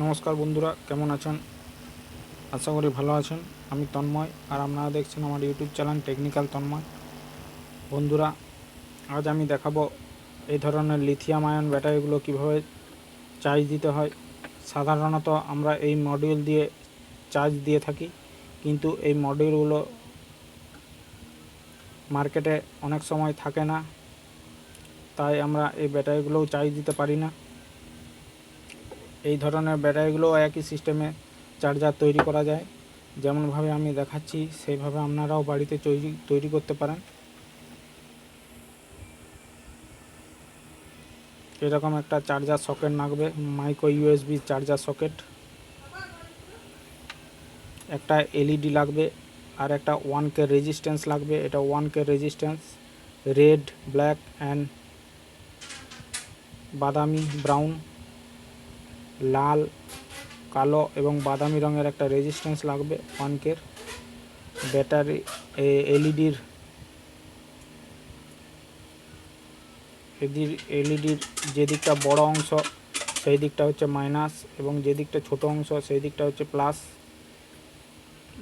নমস্কার বন্ধুরা, কেমন আছেন? আশা করি ভালো আছেন। আমি তন্ময়, আর আপনারা দেখছেন আমার ইউটিউব চ্যানেল টেকনিক্যাল তন্ময়। বন্ধুরা, আজ আমি দেখাবো এই ধরনের লিথিয়াম আয়ন ব্যাটারিগুলো কিভাবে চার্জ দিতে হয়। সাধারণত আমরা এই মডিউল দিয়ে চার্জ দিয়ে থাকি, কিন্তু এই মডিউলগুলো মার্কেটে অনেক সময় থাকে না, তাই আমরা এই ব্যাটারিগুলোও চার্জ দিতে পারি না। এই ধরনের ব্যাটারিগুলোও একই সিস্টেমে চার্জার তৈরি করা যায়। যেমনভাবে আমি দেখাচ্ছি সেইভাবে আপনারাও বাড়িতে তৈরি করতে পারেন। এরকম একটা চার্জার সকেট লাগবে, মাইক্রো ইউএসবি চার্জার সকেট। একটা এলইডি লাগবে, আর একটা 1K রেজিস্ট্যান্স লাগবে। এটা 1K resistance, red, black and বাদামি ব্রাউন, লাল, কালো এবং বাদামি রঙের একটা রেজিস্ট্যান্স লাগবে 1K। ব্যাটারি এলইডির এলইডির যে দিকটা বড় অংশ সেই দিকটা হচ্ছে মাইনাস, এবং যে দিকটা ছোট অংশ সেই দিকটা হচ্ছে প্লাস।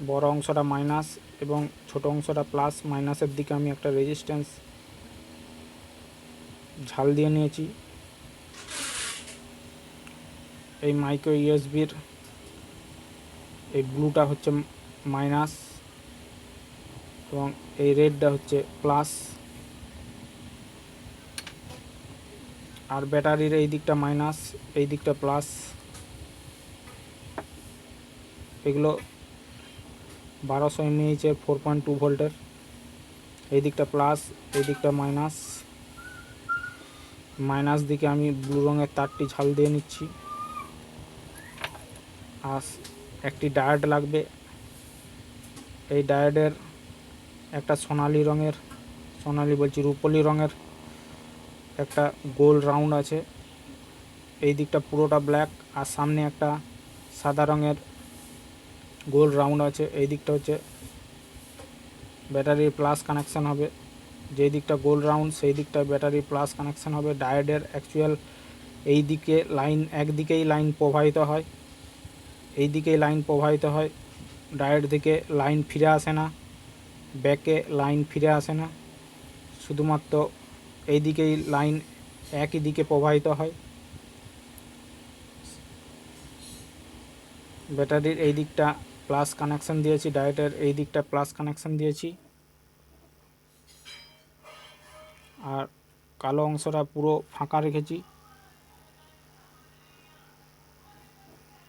বড় অংশটা মাইনাস এবং ছোট অংশটা প্লাস। মাইনাসের দিকে আমি একটা রেজিস্ট্যান্স ঝাল দিয়ে নিয়েছি। এই মাইক্রো ইউএসবির এই ব্লুটা হচ্ছে মাইনাস এবং এই রেডটা হচ্ছে প্লাস, আর ব্যাটারির এই দিকটা মাইনাস, এই দিকটা প্লাস। এগুলো 1200 mAh 4.2 ভোল্টের। এই দিকটা প্লাস, এই দিকটা মাইনাস। মাইনাস দিকে আমি ব্লু রঙের তারটি ঝাল দিয়ে নিচ্ছি। আর একটি ডায়োড লাগবে। এই ডায়োডের একটা রূপোলি রঙের একটা গোল রাউন্ড আছে। এই দিকটা পুরোটা ব্ল্যাক, আর সামনে একটা সাদা রঙের গোল রাউন্ড আছে। এই দিকটা হচ্ছে ব্যাটারির প্লাস কানেকশান হবে। যেই দিকটা গোল রাউন্ড সেই দিকটা ব্যাটারির প্লাস কানেকশান হবে। ডায়োডের অ্যাকচুয়াল এই দিকে লাইন, একদিকেই লাইন প্রবাহিত হয়, এই দিকেই লাইন প্রবাহিত হয়। ডায়োড দিকে লাইন ফিরে আসে না, ব্যাকে লাইন ফিরে আসে না, শুধুমাত্র এই দিকেই লাইন একই দিকে প্রবাহিত হয়। ব্যাটারির এই দিকটা প্লাস কানেকশান দিয়েছি, ডায়োডের এই দিকটা প্লাস কানেকশান দিয়েছি, আর কালো অংশটা পুরো ফাঁকা রেখেছি।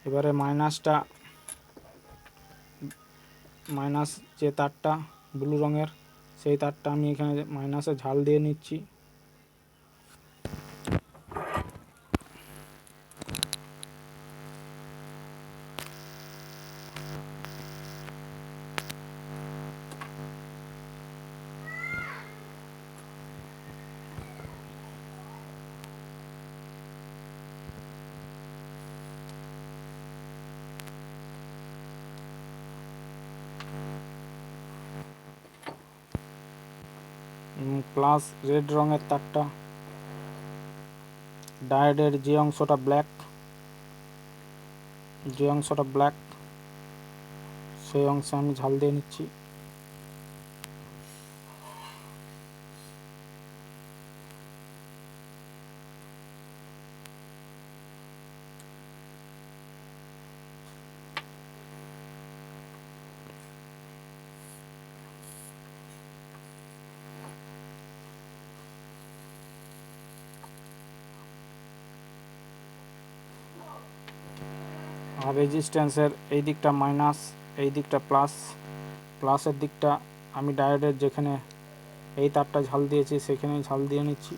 এবারে মাইনাস যে তারটা ব্লু রঙের, সেই তারটা আমি এখানে মাইনাসে ঝাল দিয়ে নিচ্ছি। প্লাস রেড রঙের তারটা, ডায়োডের যে অংশটা ব্ল্যাক সেই অংশে আমি ঝাল দিয়ে নিচ্ছি। আর রেজিস্ট্যান্সের এই দিকটা মাইনাস, এই দিকটা প্লাস। প্লাসের দিকটা আমি ডায়োডের যেখানে এই তারটা ঝাল দিয়েছি সেখানেই ঝাল দিয়ে নিচ্ছি।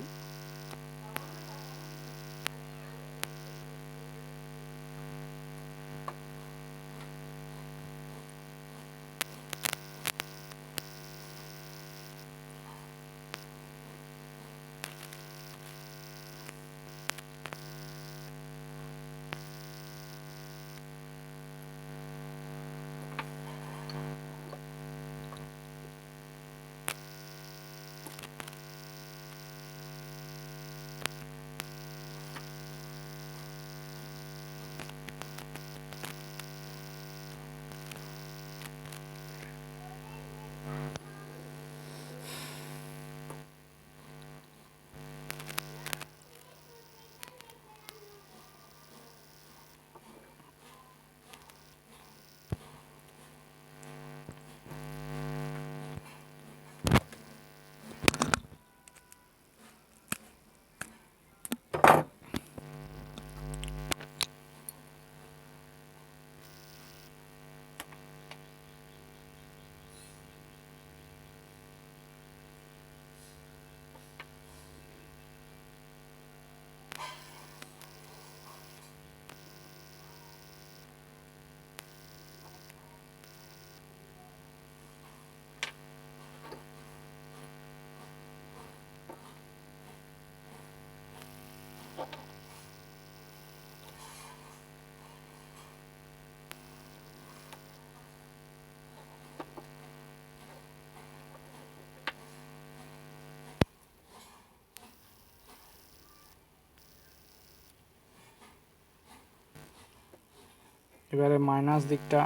এবারে মাইনাস দিকটা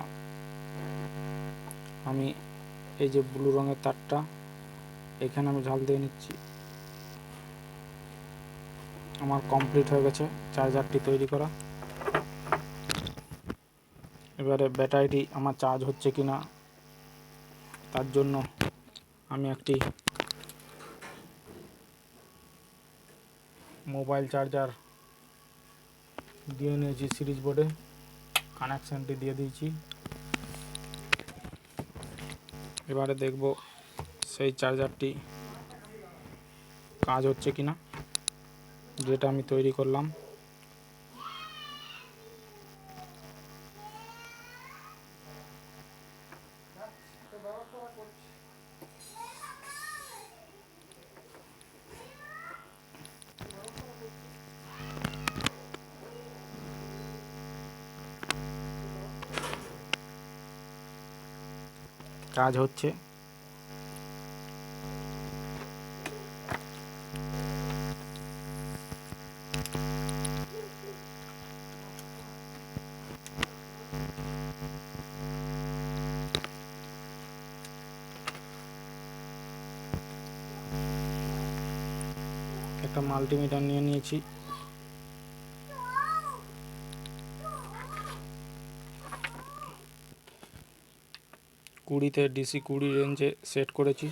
আমি এই যে ব্লু রঙের তারটা এখানে আমি ঝাল দিয়ে নিচ্ছি। আমার কমপ্লিট হয়ে গেছে চার্জারটি তৈরি করা। এবারে ব্যাটারিটি আমার চার্জ হচ্ছে কি না তার জন্য আমি একটি মোবাইল চার্জার দিয়ে নিয়েছি, সিরিজ বোর্ডে কানেকশানটি দিয়ে দিয়েছি। এবারে দেখব সেই চার্জারটি কাজ হচ্ছে কিনা, যেটা আমি তৈরি করলাম। কাজ হচ্ছে। একটা মাল্টিমিটার নিয়ে নিয়েছি। কুড়িতে ডিসি 20 রেঞ্জে সেট করেছি।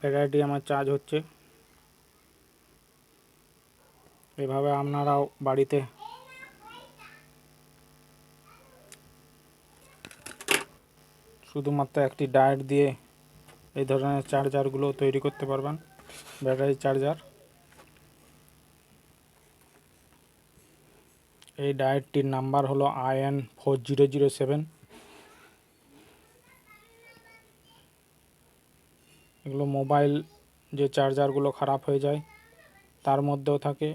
ব্যাটারিটি আমার চার্জ হচ্ছে। এভাবে আপনারাও বাড়িতে শুধুমাত্র একটি ডায়োড দিয়ে এই ধরনের চার্জারগুলো তৈরি করতে পারবেন, ব্যাটারি চার্জার। এই ডায়োডটির নাম্বার হলো IN4007। এগুলো মোবাইল যে চার্জারগুলো খারাপ হয়ে যায় তার মধ্যেও থাকে।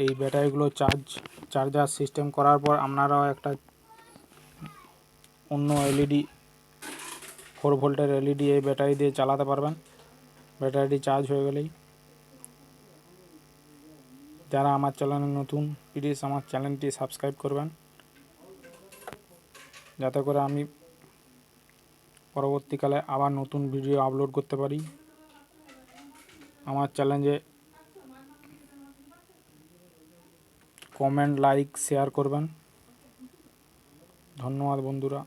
এই ব্যাটারিগুলো চার্জার সিস্টেম করার পর আপনারাও একটা অন্য এলইডি 4 ভোল্টের এলইডি এই ব্যাটারি দিয়ে চালাতে পারবেন ব্যাটারিটি চার্জ হয়ে গেলেই। যারা আমার চ্যানেলে নতুন, প্লিজ আমার চ্যানেলটি সাবস্ক্রাইব করবেন, যাতে করে আমি পরবর্তীকালে আবার নতুন ভিডিও আপলোড করতে পারি। আমার চ্যানেলে কমেন্ট, লাইক, শেয়ার করবেন। ধন্যবাদ বন্ধুরা।